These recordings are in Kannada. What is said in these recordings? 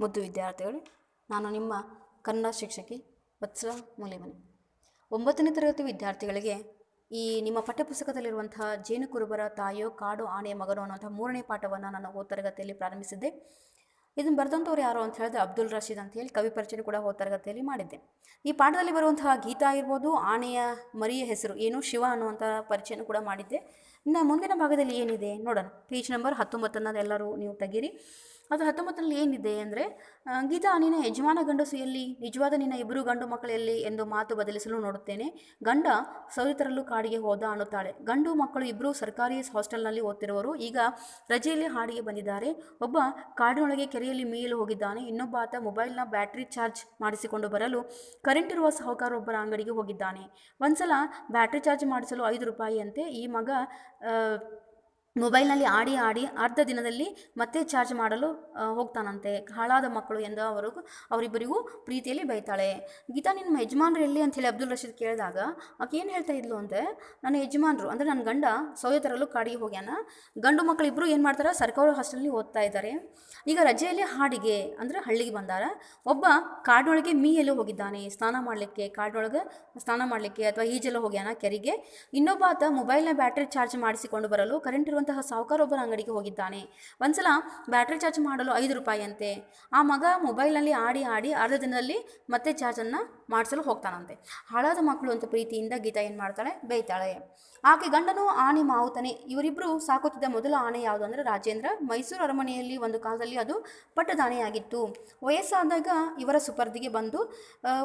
ಮುದ್ದು ವಿದ್ಯಾರ್ಥಿಗಳು, ನಾನು ನಿಮ್ಮ ಕನ್ನಡ ಶಿಕ್ಷಕಿ ವತ್ಸಲ ಮೂಲಿಮನಿ. 9ನೇ ತರಗತಿ ವಿದ್ಯಾರ್ಥಿಗಳಿಗೆ ಈ ನಿಮ್ಮ ಪಠ್ಯಪುಸ್ತಕದಲ್ಲಿರುವಂತಹ ಜೇನು ಕುರುಬರ ತಾಯಿಯೋ ಕಾಡು ಆನೆಯ ಮಗನೋ ಅನ್ನುವಂಥ 3ನೇ ಪಾಠವನ್ನು ನಾನು ಹೋದ ತರಗತಿಯಲ್ಲಿ ಪ್ರಾರಂಭಿಸಿದ್ದೆ. ಇದನ್ನು ಬರೆದಂಥವ್ರು ಯಾರು ಅಂತ ಹೇಳಿದ್ರೆ ಅಬ್ದುಲ್ ರಶೀದ್ ಅಂತ ಹೇಳಿ ಕವಿ ಪರಿಚಯ ಕೂಡ ಹೋದ ತರಗತಿಯಲ್ಲಿ ಮಾಡಿದ್ದೆ. ಈ ಪಾಠದಲ್ಲಿ ಬರುವಂತಹ ಗೀತಾ ಇರ್ಬೋದು, ಆನೆಯ ಮರಿಯ ಹೆಸರು ಏನು ಶಿವ ಅನ್ನುವಂಥ ಪರಿಚಯನೂ ಕೂಡ ಮಾಡಿದ್ದೆ. ಇನ್ನು ಮುಂದಿನ ಭಾಗದಲ್ಲಿ ಏನಿದೆ ನೋಡೋಣ. ಪೇಜ್ ನಂಬರ್ 19 ಎಲ್ಲರೂ ನೀವು ತೆಗೀರಿ. ಅದು 19ರಲ್ಲಿ ಏನಿದೆ ಅಂದರೆ, ಗೀತಾ ನಿನ್ನ ಯಜಮಾನ ಗಂಡಸು ಎಲ್ಲಿ, ನಿಜವಾದ ನಿನ್ನ ಇಬ್ಬರು ಗಂಡು ಮಕ್ಕಳೆಲ್ಲಿ ಎಂದು ಮಾತು ಬದಲಿಸಲು ನೋಡುತ್ತೇನೆ. ಗಂಡ ಸೌದೆ ತರಲು ಕಾಡಿಗೆ ಹೋದ ಅನ್ನುತ್ತಾಳೆ. ಗಂಡು ಮಕ್ಕಳು ಇಬ್ಬರು ಸರ್ಕಾರಿ ಹಾಸ್ಟೆಲ್ನಲ್ಲಿ ಓದ್ತಿರುವರು. ಈಗ ರಜೆಯಲ್ಲಿ ಹಾಡಿಗೆ ಬಂದಿದ್ದಾರೆ. ಒಬ್ಬ ಕಾಡಿನೊಳಗೆ ಕೆರೆಯಲ್ಲಿ ಮೀಯಲು ಹೋಗಿದ್ದಾನೆ. ಇನ್ನೊಬ್ಬ ಆತ ಮೊಬೈಲ್ನ ಬ್ಯಾಟ್ರಿ ಚಾರ್ಜ್ ಮಾಡಿಸಿಕೊಂಡು ಬರಲು ಕರೆಂಟ್ ಇರುವ ಸಾಹುಕಾರೊಬ್ಬರ ಅಂಗಡಿಗೆ ಹೋಗಿದ್ದಾನೆ. ಒಂದ್ಸಲ ಬ್ಯಾಟ್ರಿ ಚಾರ್ಜ್ ಮಾಡಿಸಲು 5 ರೂಪಾಯಿ ಅಂತೆ. ಈ ಮಗ ಮೊಬೈಲ್ನಲ್ಲಿ ಆಡಿ ಅರ್ಧ ದಿನದಲ್ಲಿ ಮತ್ತೆ ಚಾರ್ಜ್ ಮಾಡಲು ಹೋಗ್ತಾನಂತೆ. ಹಾಳಾದ ಮಕ್ಕಳು ಎಂದು ಅವರಿಬ್ಬರಿಗೂ ಪ್ರೀತಿಯಲ್ಲಿ ಬೈತಾಳೆ. ಗೀತಾ ನಿಮ್ಮ ಯಜಮಾನ್ರು ಎಲ್ಲಿ ಅಂಥೇಳಿ ಅಬ್ದುಲ್ ರಶೀದ್ ಕೇಳಿದಾಗ ಆಕೆ ಏನು ಹೇಳ್ತಾ ಇದ್ಲು ಅಂದರೆ, ನನ್ನ ಯಜಮಾನ್ರು ಅಂದರೆ ನನ್ನ ಗಂಡ ಸೌದೆ ತರಲು ಕಾಡಿಗೆ ಹೋಗ್ಯಾನ. ಗಂಡು ಮಕ್ಕಳು ಇಬ್ಬರು ಏನು ಮಾಡ್ತಾರೆ, ಸರ್ಕಾರಿ ಹಾಸ್ಟೆಲ್ನಲ್ಲಿ ಓದ್ತಾ ಇದ್ದಾರೆ. ಈಗ ರಜೆಯಲ್ಲಿ ಹಾಡಿಗೆ ಅಂದರೆ ಹಳ್ಳಿಗೆ ಬಂದಾರ. ಒಬ್ಬ ಕಾಡಿನೊಳಗೆ ಮೀಯಲು ಹೋಗಿದ್ದಾನೆ, ಸ್ನಾನ ಮಾಡಲಿಕ್ಕೆ, ಕಾಡಿನೊಳಗೆ ಸ್ನಾನ ಮಾಡಲಿಕ್ಕೆ ಅಥವಾ ಈಜೆಲ್ಲ ಹೋಗ್ಯಾನ ಕೆರೆಗೆ. ಇನ್ನೊಬ್ಬ ಆತ ಮೊಬೈಲ್ನ ಬ್ಯಾಟ್ರಿ ಚಾರ್ಜ್ ಮಾಡಿಸಿಕೊಂಡು ಬರಲು ಕರೆಂಟ್ ಇರುವಂತಹ ಸಾಹುಕಾರೊಬ್ಬರ ಅಂಗಡಿಗೆ ಹೋಗಿದ್ದಾನೆ. ಒಂದ್ಸಲ ಬ್ಯಾಟ್ರಿ ಚಾರ್ಜ್ ಮಾಡಲು 5 ರೂಪಾಯಿ ಅಂತೆ. ಆ ಮಗ ಮೊಬೈಲ್ನಲ್ಲಿ ಆಡಿ ಅರ್ಧ ದಿನದಲ್ಲಿ ಮತ್ತೆ ಚಾರ್ಜನ್ನು ಮಾಡಿಸಲು ಹೋಗ್ತಾನಂತೆ. ಹಾಳಾದ ಮಕ್ಕಳು ಅಂತ ಪ್ರೀತಿಯಿಂದ ಗೀತಾ ಏನು ಮಾಡ್ತಾಳೆ, ಬೈತಾಳೆ. ಆಕೆ ಗಂಡನು ಆನೆ ಮಾವುತನೆ. ಇವರಿಬ್ಬರು ಸಾಕುತ್ತಿದ್ದ ಮೊದಲ ಆನೆ ಯಾವುದು ಅಂದರೆ ರಾಜೇಂದ್ರ. ಮೈಸೂರು ಅರಮನೆಯಲ್ಲಿ ಒಂದು ಕಾಲದಲ್ಲಿ ಅದು ಪಟ್ಟದಾನೆಯಾಗಿತ್ತು. ವಯಸ್ಸಾದಾಗ ಇವರ ಸುಪರ್ದಿಗೆ ಬಂದು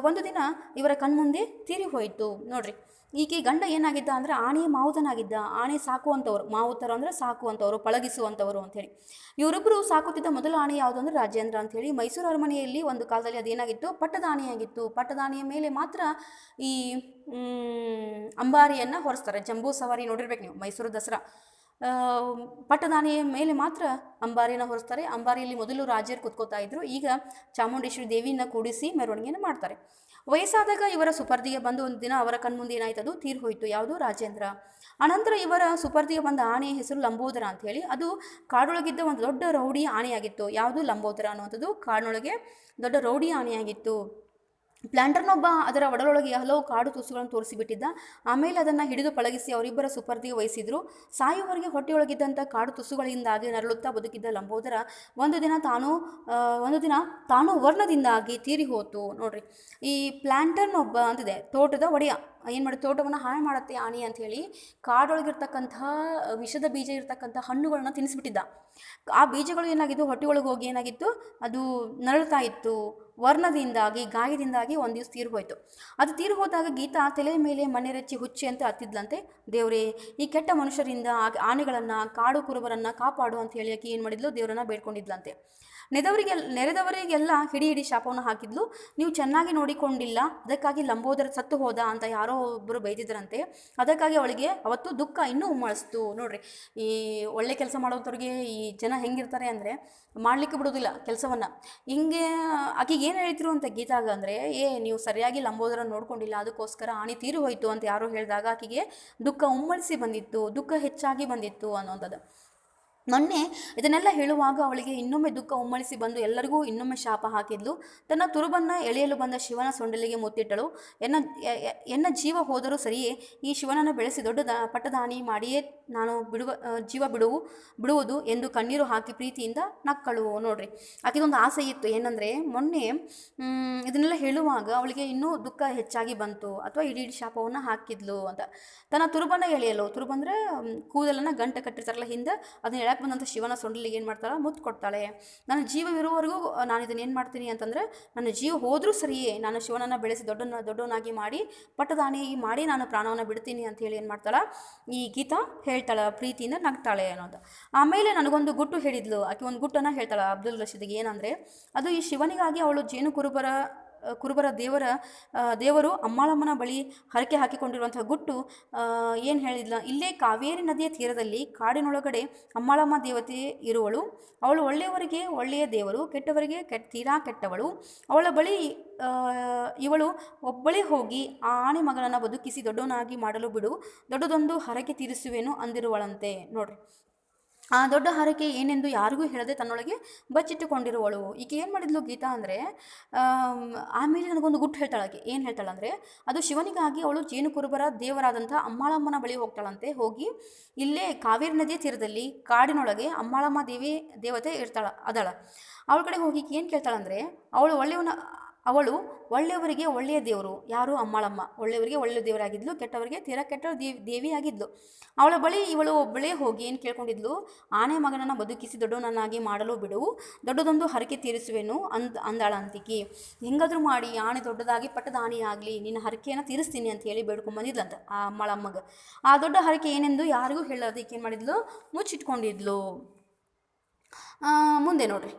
ಒಂದು ದಿನ ಇವರ ಕಣ್ಮುಂದೆ ತೀರಿ ಹೋಯಿತು. ನೋಡ್ರಿ, ಈಕೆ ಗಂಡ ಏನಾಗಿದ್ದ ಅಂದರೆ ಆನೆಯ ಮಾವುತನಾಗಿದ್ದ. ಆನೆ ಸಾಕುವಂಥವ್ರು, ಮಾವುತರು ಅಂದರೆ ಸಾಕುವಂಥವ್ರು, ಪಳಗಿಸುವಂಥವ್ರು ಅಂಥೇಳಿ. ಇವರಿಬ್ಬರು ಸಾಕುತ್ತಿದ್ದ ಮೊದಲ ಆನೆ ಯಾವುದು ಅಂದರೆ ರಾಜೇಂದ್ರ ಅಂಥೇಳಿ. ಮೈಸೂರು ಅರಮನೆಯಲ್ಲಿ ಒಂದು ಕಾಲದಲ್ಲಿ ಅದೇನಾಗಿತ್ತು, ಪಟ್ಟದಾನೆಯಾಗಿತ್ತು. ಪಟ್ಟದಾನೆಯ ಮೇಲೆ ಮಾತ್ರ ಈ ಅಂಬಾರಿಯನ್ನು ಹೊರಿಸ್ತಾರೆ. ಜಂಬೂ ಸವಾರಿ ನೋಡಿರ್ಬೇಕು ನೀವು, ಮೈಸೂರು ದಸರಾ. ಪಟ್ಟದಾನೆಯ ಮೇಲೆ ಮಾತ್ರ ಅಂಬಾರಿಯನ್ನು ಹೊರಿಸ್ತಾರೆ. ಅಂಬಾರಿಯಲ್ಲಿ ಮೊದಲು ರಾಜರು ಕುತ್ಕೋತಾ ಇದ್ರು. ಈಗ ಚಾಮುಂಡೇಶ್ವರಿ ದೇವಿಯನ್ನು ಕೂಡಿಸಿ ಮೆರವಣಿಗೆಯನ್ನು ಮಾಡ್ತಾರೆ. ವಯಸ್ಸಾದಾಗ ಇವರ ಸುಪರ್ದಿಗೆ ಬಂದು ಒಂದು ದಿನ ಅವರ ಕಣ್ಮುಂದೆ ಏನಾಯ್ತು, ಅದು ತೀರ್ ಹೋಯಿತು. ಯಾವುದು, ರಾಜೇಂದ್ರ. ಅನಂತರ ಇವರ ಸುಪರ್ದಿಗೆ ಬಂದ ಆನೆಯ ಹೆಸರು ಲಂಬೋದರ ಅಂಥೇಳಿ. ಅದು ಕಾಡೊಳಗಿದ್ದ ಒಂದು ದೊಡ್ಡ ರೌಡಿ ಆನೆಯಾಗಿತ್ತು. ಯಾವುದು, ಲಂಬೋದರ ಅನ್ನುವಂಥದ್ದು ಕಾಡಿನೊಳಗೆ ದೊಡ್ಡ ರೌಡಿ ಆನೆಯಾಗಿತ್ತು. ಪ್ಲಾಂಟರ್ನೊಬ್ಬ ಅದರ ಒಡಲೊಳಗೆ ಹಲವು ಕಾಡು ತುಸುಗಳನ್ನು ತೋರಿಸಿಬಿಟ್ಟಿದ್ದ. ಆಮೇಲೆ ಅದನ್ನು ಹಿಡಿದು ಪಳಗಿಸಿ ಅವರಿಬ್ಬರ ಸುಪರ್ದಿಗೆ ವಹಿಸಿದ್ರು. ಸಾಯುವವರೆಗೆ ಹೊಟ್ಟೆಯೊಳಗಿದ್ದಂಥ ಕಾಡು ತುಸುಗಳಿಂದಾಗಿ ನರಳುತ್ತಾ ಬದುಕಿದ್ದ ಲಂಬೋದರ ಒಂದು ದಿನ ತಾನು ವರ್ಣದಿಂದಾಗಿ ತೀರಿ ಹೋತು. ನೋಡ್ರಿ, ಈ ಪ್ಲಾಂಟರ್ನೊಬ್ಬ ಅಂತಿದೆ, ತೋಟದ ಒಡೆಯ ಏನು ಮಾಡಿ ತೋಟವನ್ನು ಹಾಳು ಮಾಡುತ್ತೆ ಆನೆ ಅಂಥೇಳಿ ಕಾಡೊಳಗಿರ್ತಕ್ಕಂತಹ ವಿಷದ ಬೀಜ ಇರ್ತಕ್ಕಂಥ ಹಣ್ಣುಗಳನ್ನ ತಿನ್ನಿಸ್ಬಿಟ್ಟಿದ್ದ. ಆ ಬೀಜಗಳು ಏನಾಗಿದ್ದು ಹೊಟ್ಟೆಯೊಳಗೆ ಹೋಗಿ ಏನಾಗಿತ್ತು, ಅದು ನರಳ್ತಾ ಇತ್ತು. ವರ್ಣದಿಂದಾಗಿ, ಗಾಯದಿಂದಾಗಿ ಒಂದು ದಿವಸ ತೀರು ಹೋಯಿತು. ಅದು ತೀರು ಹೋದಾಗ ಗೀತಾ ತಲೆಯ ಮೇಲೆ ಮಣ್ಣೆರಚ್ಚಿ ಹುಚ್ಚಿ ಅಂತ ಹತ್ತಿದ್ಲಂತೆ. ದೇವರೇ, ಈ ಕೆಟ್ಟ ಮನುಷ್ಯರಿಂದ ಆನೆಗಳನ್ನು, ಕಾಡು ಕುರುಬರನ್ನು ಕಾಪಾಡು ಅಂತ ಹೇಳಿ ಆಕೆ ಏನು ಮಾಡಿದ್ಲು, ದೇವರನ್ನ ಬೇಡ್ಕೊಂಡಿದ್ಲಂತೆ. ನೆರೆದವರಿಗೆಲ್ಲ ಹಿಡಿ ಶಾಪವನ್ನು ಹಾಕಿದ್ಲು. ನೀವು ಚೆನ್ನಾಗಿ ನೋಡಿಕೊಂಡಿಲ್ಲ, ಅದಕ್ಕಾಗಿ ಲಂಬೋದರ ಸತ್ತು ಹೋದ ಅಂತ ಯಾರೋ ಒಬ್ಬರು ಬೈದಿದ್ರಂತೆ. ಅದಕ್ಕಾಗಿ ಅವಳಿಗೆ ಅವತ್ತು ದುಃಖ ಇನ್ನೂ ಉಮ್ಮಳಿಸ್ತು. ನೋಡ್ರಿ, ಈ ಒಳ್ಳೆ ಕೆಲಸ ಮಾಡೋದ್ರಿಗೆ ಈ ಜನ ಹೆಂಗಿರ್ತಾರೆ ಅಂದರೆ ಮಾಡಲಿಕ್ಕೆ ಬಿಡೋದಿಲ್ಲ ಕೆಲಸವನ್ನು. ಹಿಂಗೆ ಆಕೆಗೆ ಏನು ಹೇಳ್ತಿರು ಅಂತ ಗೀತಾಗ ಅಂದರೆ, ನೀವು ಸರಿಯಾಗಿ ಲಂಬೋದರ ನೋಡ್ಕೊಂಡಿಲ್ಲ, ಅದಕ್ಕೋಸ್ಕರ ಆನೆ ತೀರು ಹೋಯಿತು ಅಂತ ಯಾರೋ ಹೇಳಿದಾಗ ಆಕೆಗೆ ದುಃಖ ಉಮ್ಮಳಿಸಿ ಬಂದಿತ್ತು, ದುಃಖ ಹೆಚ್ಚಾಗಿ ಬಂದಿತ್ತು ಅನ್ನೋಂಥದ್ದು. ಮೊನ್ನೆ ಇದನ್ನೆಲ್ಲ ಹೇಳುವಾಗ ಅವಳಿಗೆ ಇನ್ನೊಮ್ಮೆ ದುಃಖ ಉಮ್ಮಳಿಸಿ ಬಂದು ಎಲ್ಲರಿಗೂ ಇನ್ನೊಮ್ಮೆ ಶಾಪ ಹಾಕಿದ್ಲು. ತನ್ನ ತುರುಬನ್ನು ಎಳೆಯಲು ಬಂದ ಶಿವನ ಸೊಂಡಿಲಿಗೆ ಮುತ್ತಿಟ್ಟಳು. ಎನ್ನ ಜೀವ ಹೋದರೂ ಸರಿಯೇ, ಈ ಶಿವನನ್ನು ಬೆಳೆಸಿ ದೊಡ್ಡ ಪಟ್ಟದಾನಿ ಮಾಡಿಯೇ ನಾನು ಜೀವ ಬಿಡುವುದು ಎಂದು ಕಣ್ಣೀರು ಹಾಕಿ ಪ್ರೀತಿಯಿಂದ ನಕ್ಕಳು. ನೋಡ್ರಿ, ಆಕೆದೊಂದು ಆಸೆ ಇತ್ತು. ಏನಂದರೆ ಮೊನ್ನೆ ಇದನ್ನೆಲ್ಲ ಹೇಳುವಾಗ ಅವಳಿಗೆ ಇನ್ನೂ ದುಃಖ ಹೆಚ್ಚಾಗಿ ಬಂತು, ಅಥವಾ ಇಡೀ ಶಾಪವನ್ನು ಹಾಕಿದ್ಲು ಅಂತ. ತನ್ನ ತುರುಬನ್ನು ಎಳೆಯಲು, ತುರುಬಂದರೆ ಕೂದಲನ್ನು ಗಂಟೆ ಕಟ್ಟಿರ್ತಾರಲ್ಲ ಹಿಂದೆ, ಅದನ್ನ ಎಳಕ್ಕೆ ಬಂದಂಥ ಶಿವನ ಸೊಂಡಿಲಿಗೆ ಏನು ಮಾಡ್ತಾಳೆ, ಮುತ್ತು ಕೊಡ್ತಾಳೆ. ನನ್ನ ಜೀವವಿರುವವರೆಗೂ ನಾನು ಇದನ್ನು ಏನು ಮಾಡ್ತೀನಿ ಅಂತಂದರೆ, ನನ್ನ ಜೀವ ಹೋದರೂ ಸರಿಯೇ ನಾನು ಶಿವನನ್ನು ಬೆಳೆಸಿ ದೊಡ್ಡವನಾಗಿ ಮಾಡಿ ಪಟ್ಟದಾನಿಯಾಗಿ ಮಾಡಿ ನಾನು ಪ್ರಾಣವನ್ನು ಬಿಡ್ತೀನಿ ಅಂತ ಹೇಳಿ ಏನು ಮಾಡ್ತಾಳೆ ಈ ಗೀತಾ ಹೇಳ್ತಾಳೆ, ಪ್ರೀತಿಯಿಂದ ನಗ್ತಾಳೆ ಅನ್ನೋದು. ಆಮೇಲೆ ನನಗೊಂದು ಗುಟ್ಟು ಹೇಳಿದ್ಲು. ಆಕೆ ಒಂದು ಗುಟ್ಟನ್ನು ಹೇಳ್ತಾಳೆ ಅಬ್ದುಲ್ ರಶೀದ್ಗೆ. ಏನಂದರೆ, ಅದು ಈ ಶಿವನಿಗಾಗಿ ಅವಳು ಜೇನು ಕುರುಬರ ದೇವರು ಅಮ್ಮಾಳಮ್ಮನ ಬಳಿ ಹರಕೆ ಹಾಕಿಕೊಂಡಿರುವಂತಹ ಗುಟ್ಟು ಏನು ಹೇಳಿದ್ಲ, ಇಲ್ಲೇ ಕಾವೇರಿ ನದಿಯ ತೀರದಲ್ಲಿ ಕಾಡಿನೊಳಗಡೆ ಅಮ್ಮಾಳಮ್ಮ ದೇವತೆ ಇರುವಳು. ಅವಳು ಒಳ್ಳೆಯವರಿಗೆ ಒಳ್ಳೆಯ ದೇವರು, ಕೆಟ್ಟವರಿಗೆ ತೀರಾ ಕೆಟ್ಟವಳು. ಅವಳ ಬಳಿ ಇವಳು ಒಬ್ಬಳೇ ಹೋಗಿ ಆ ಆನೆ ಮಗನನ್ನು ಬದುಕಿಸಿ ದೊಡ್ಡವನಾಗಿ ಮಾಡಲು ಬಿಡು, ದೊಡ್ಡದೊಂದು ಹರಕೆ ತೀರಿಸುವೆನು ಅಂದಿರುವಳಂತೆ. ನೋಡ್ರಿ, ಆ ದೊಡ್ಡ ಹರಕೆ ಏನೆಂದು ಯಾರಿಗೂ ಹೇಳದೆ ತನ್ನೊಳಗೆ ಬಚ್ಚಿಟ್ಟುಕೊಂಡಿರುವಳು. ಈಕೆ ಏನು ಮಾಡಿದ್ಲು ಗೀತಾ ಅಂದರೆ, ಆಮೇಲೆ ನನಗೊಂದು ಗುಟ್ಟು ಹೇಳ್ತಾಳೆ ಆಕೆ. ಏನು ಹೇಳ್ತಾಳೆ ಅಂದರೆ, ಅದು ಶಿವನಿಗಾಗಿ ಅವಳು ಜೇನು ಕುರುಬರ ದೇವರಾದಂಥ ಅಮ್ಮಾಳಮ್ಮನ ಬಳಿ ಹೋಗ್ತಾಳಂತೆ. ಹೋಗಿ ಇಲ್ಲೇ ಕಾವೇರಿ ನದಿಯ ತೀರದಲ್ಲಿ ಕಾಡಿನೊಳಗೆ ಅಮ್ಮಾಳಮ್ಮ ದೇವತೆ ಅದಳ. ಅವಳ ಕಡೆ ಹೋಗಿ ಏನು ಕೇಳ್ತಾಳಂದರೆ, ಅವಳು ಒಳ್ಳೆಯವರಿಗೆ ಒಳ್ಳೆಯ ದೇವರು. ಯಾರು? ಅಮ್ಮಾಳಮ್ಮ. ಒಳ್ಳೆಯವರಿಗೆ ಒಳ್ಳೆಯ ದೇವರಾಗಿದ್ಲು, ಕೆಟ್ಟವರಿಗೆ ತೀರಾ ಕೆಟ್ಟ ದೇವಿಯಾಗಿದ್ಲು. ಅವಳ ಬಳಿ ಇವಳು ಒಬ್ಬಳೇ ಹೋಗಿ ಏನು ಕೇಳ್ಕೊಂಡಿದ್ಲು, ಆನೆ ಮಗನನ್ನು ಬದುಕಿಸಿ ದೊಡ್ಡವನನ್ನಾಗಿ ಮಾಡಲು ಬಿಡು, ದೊಡ್ಡದೊಂದು ಹರಕೆ ತೀರಿಸುವೆನು ಅಂದಾಳ ಅಂತಿಕಿ. ಹೆಂಗಾದ್ರೂ ಮಾಡಿ ಆನೆ ದೊಡ್ಡದಾಗಿ ಪಟ್ಟದ ಆನೆಯಾಗಲಿ, ನಿನ್ನ ಹರಕೆಯನ್ನು ತೀರಿಸ್ತೀನಿ ಅಂತ ಹೇಳಿ ಬೇಡ್ಕೊಂಬಂದಿದ್ಲಂತ ಆ ಅಮ್ಮಳಮ್ಮಗ. ಆ ದೊಡ್ಡ ಹರಕೆ ಏನೆಂದು ಯಾರಿಗೂ ಹೇಳೋದಕ್ಕೆ ಏನು ಮಾಡಿದ್ಲು, ಮುಚ್ಚಿಟ್ಕೊಂಡಿದ್ಲು. ಮುಂದೆ ನೋಡ್ರಿ,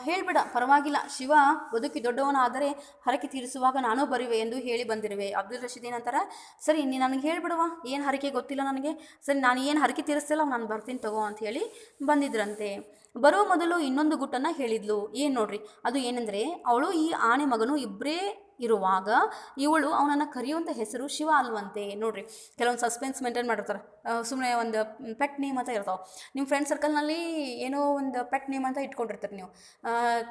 ಹೇಳ್ಬೇಡ ಪರವಾಗಿಲ್ಲ, ಶಿವ ಬದುಕಿ ದೊಡ್ಡವನಾದರೆ ಹರಕೆ ತೀರಿಸುವಾಗ ನಾನೂ ಬರುವೆ ಎಂದು ಹೇಳಿ ಬಂದಿರುವೆ. ಅಬ್ದುಲ್ ರಶೀದ್ ಏನಂತಾರೆ, ಸರಿ ನೀ ನನಗೆ ಹೇಳ್ಬಿಡವಾ, ಏನು ಹರಕೆ ಗೊತ್ತಿಲ್ಲ ನನಗೆ, ಸರಿ ನಾನು ಏನು ಹರಕೆ ತೀರಿಸ್ತಿಲ್ಲ ನಾನು ಬರ್ತೀನಿ ತಗೋ ಅಂತ ಹೇಳಿ ಬಂದಿದ್ರಂತೆ. ಬರೋ ಮೊದಲು ಇನ್ನೊಂದು ಗುಟ್ಟನ್ನು ಹೇಳಿದ್ಲು. ಏನು ನೋಡ್ರಿ, ಅದು ಏನೆಂದರೆ, ಅವಳು ಈ ಆನೆ ಮಗನು ಇಬ್ಬರೇ ಇರುವಾಗ ಇವಳು ಅವನನ್ನು ಕರೆಯುವಂಥ ಹೆಸರು ಶಿವ ಅಲ್ವಂತೆ. ನೋಡ್ರಿ, ಕೆಲವೊಂದು ಸಸ್ಪೆನ್ಸ್ ಮೇಂಟೈನ್ ಮಾಡಿರ್ತಾರೆ. ಸುಮ್ಮನೆ ಒಂದು ಪೆಟ್ ನೇಮ್ ಅಂತ ಇರ್ತಾವೆ. ನಿಮ್ಮ ಫ್ರೆಂಡ್ ಸರ್ಕಲ್ನಲ್ಲಿ ಏನೋ ಒಂದು ಪೆಟ್ ನೇಮ್ ಅಂತ ಇಟ್ಕೊಂಡಿರ್ತಾರೆ ನೀವು.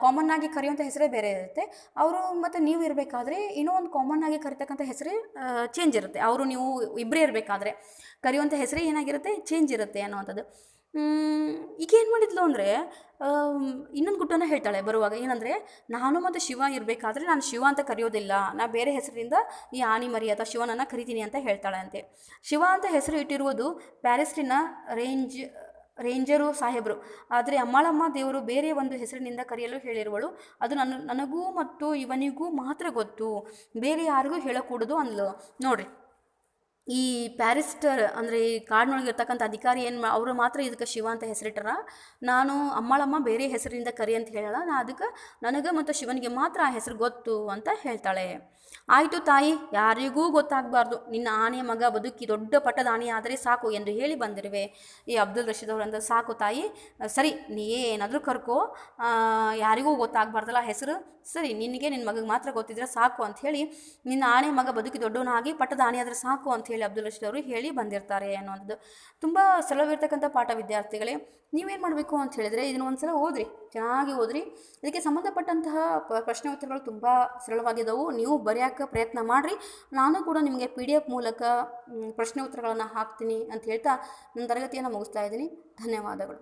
ಕಾಮನ್ ಆಗಿ ಕರೆಯುವಂಥ ಹೆಸರೇ ಬೇರೆ ಇರುತ್ತೆ. ಅವರು ಮತ್ತು ನೀವು ಇರಬೇಕಾದ್ರೆ ಏನೋ ಒಂದು ಕಾಮನ್ ಆಗಿ ಕರಿತಕ್ಕಂಥ ಹೆಸರೇ ಚೇಂಜ್ ಇರುತ್ತೆ. ಅವರು ನೀವು ಇಬ್ಬರೇ ಇರಬೇಕಾದ್ರೆ ಕರೆಯುವಂಥ ಹೆಸರೇ ಏನಾಗಿರುತ್ತೆ, ಚೇಂಜ್ ಇರುತ್ತೆ ಅನ್ನೋವಂಥದ್ದು. ಈಗ ಏನು ಮಾಡಿದ್ಲು ಅಂದರೆ, ಇನ್ನೊಂದು ಗುಟ್ಟನ್ನು ಹೇಳ್ತಾಳೆ ಬರುವಾಗ. ಏನಂದರೆ, ನಾನು ಮತ್ತು ಶಿವ ಇರಬೇಕಾದ್ರೆ ನಾನು ಶಿವ ಅಂತ ಕರೆಯೋದಿಲ್ಲ, ನಾ ಬೇರೆ ಹೆಸರಿಂದ ಈ ಆನಿ ಮರಿ ಅಥವಾ ಶಿವನನ್ನು ಕರಿತೀನಿ ಅಂತ ಹೇಳ್ತಾಳೆ ಅಂತೆ. ಶಿವ ಅಂತ ಹೆಸರು ಇಟ್ಟಿರುವುದು ಪ್ಯಾರಿಸ್ಟಿನ ರೇಂಜರು ಸಾಹೇಬರು. ಆದರೆ ಅಮ್ಮಾಳಮ್ಮ ದೇವರು ಬೇರೆ ಒಂದು ಹೆಸರಿನಿಂದ ಕರೆಯಲು ಹೇಳಿರುವಳು. ಅದು ನನಗೂ ಮತ್ತು ಇವನಿಗೂ ಮಾತ್ರ ಗೊತ್ತು, ಬೇರೆ ಯಾರಿಗೂ ಹೇಳಕೂಡದು ಅಂದ್ಲು. ನೋಡ್ರಿ, ಈ ಪ್ಯಾರಿಸ್ಟರ್ ಅಂದರೆ ಈ ಕಾಡಿನೊಳಗೆ ಇರ್ತಕ್ಕಂಥ ಅಧಿಕಾರಿ ಅವರು ಮಾತ್ರ ಇದಕ್ಕೆ ಶಿವ ಅಂತ ಹೆಸರಿಟ್ಟಾರ. ನಾನು ಅಮ್ಮಾಳಮ್ಮ ಬೇರೆ ಹೆಸರಿಂದ ಕರಿ ಅಂತ ಹೇಳಲ್ಲ, ಅದಕ್ಕೆ ನನಗೆ ಮತ್ತು ಶಿವನಿಗೆ ಮಾತ್ರ ಆ ಹೆಸರು ಗೊತ್ತು ಅಂತ ಹೇಳ್ತಾಳೆ. ಆಯಿತು ತಾಯಿ, ಯಾರಿಗೂ ಗೊತ್ತಾಗಬಾರ್ದು, ನಿನ್ನ ಆನೆಯ ಮಗ ಬದುಕಿ ದೊಡ್ಡ ಪಟ್ಟದ ಆನೆ ಆದರೆ ಸಾಕು ಎಂದು ಹೇಳಿ ಬಂದಿರುವೆ. ಈ ಅಬ್ದುಲ್ ರಶೀದ್ ಅವರು ಅಂದ್ರೆ, ಸಾಕು ತಾಯಿ, ಸರಿ ನೀ ಏನಾದರೂ ಕರ್ಕೋ, ಯಾರಿಗೂ ಗೊತ್ತಾಗಬಾರ್ದಲ್ಲ ಹೆಸರು, ಸರಿ ನಿನಗೆ ನಿನ್ನ ಮಗಗೆ ಮಾತ್ರ ಗೊತ್ತಿದ್ರೆ ಸಾಕು ಅಂಥೇಳಿ, ನಿನ್ನ ಆನೆ ಮಗ ಬದುಕಿ ದೊಡ್ಡವನಾಗಿ ಪಟ್ಟದ ಆನೆ ಆದರೆ ಸಾಕು ಅಂಥೇಳಿ ಅಬ್ದುಲ್ ರಶೀದ್ ಅವರು ಹೇಳಿ ಬಂದಿರ್ತಾರೆ ಅನ್ನೋದು ತುಂಬ ಸರಳವಿರ್ತಕ್ಕಂಥ ಪಾಠ. ವಿದ್ಯಾರ್ಥಿಗಳೇ, ನೀವೇನು ಮಾಡಬೇಕು ಅಂತ ಹೇಳಿದರೆ, ಇದನ್ನು ಒಂದು ಸಲ ಓದ್ರಿ, ಚೆನ್ನಾಗಿ ಓದ್ರಿ. ಇದಕ್ಕೆ ಸಂಬಂಧಪಟ್ಟಂತಹ ಪ್ರಶ್ನೆ ಉತ್ತರಗಳು ತುಂಬ ಸರಳವಾಗಿದ್ದವು. ನೀವು ಬರೆಯೋಕ್ಕೆ ಪ್ರಯತ್ನ ಮಾಡಿರಿ. ನಾನು ಕೂಡ ನಿಮಗೆ PDF ಮೂಲಕ ಪ್ರಶ್ನೆ ಉತ್ತರಗಳನ್ನು ಹಾಕ್ತೀನಿ ಅಂತ ಹೇಳ್ತಾ ನನ್ನ ತರಗತಿಯನ್ನು ಮುಗಿಸ್ತಾ ಇದ್ದೀನಿ. ಧನ್ಯವಾದಗಳು.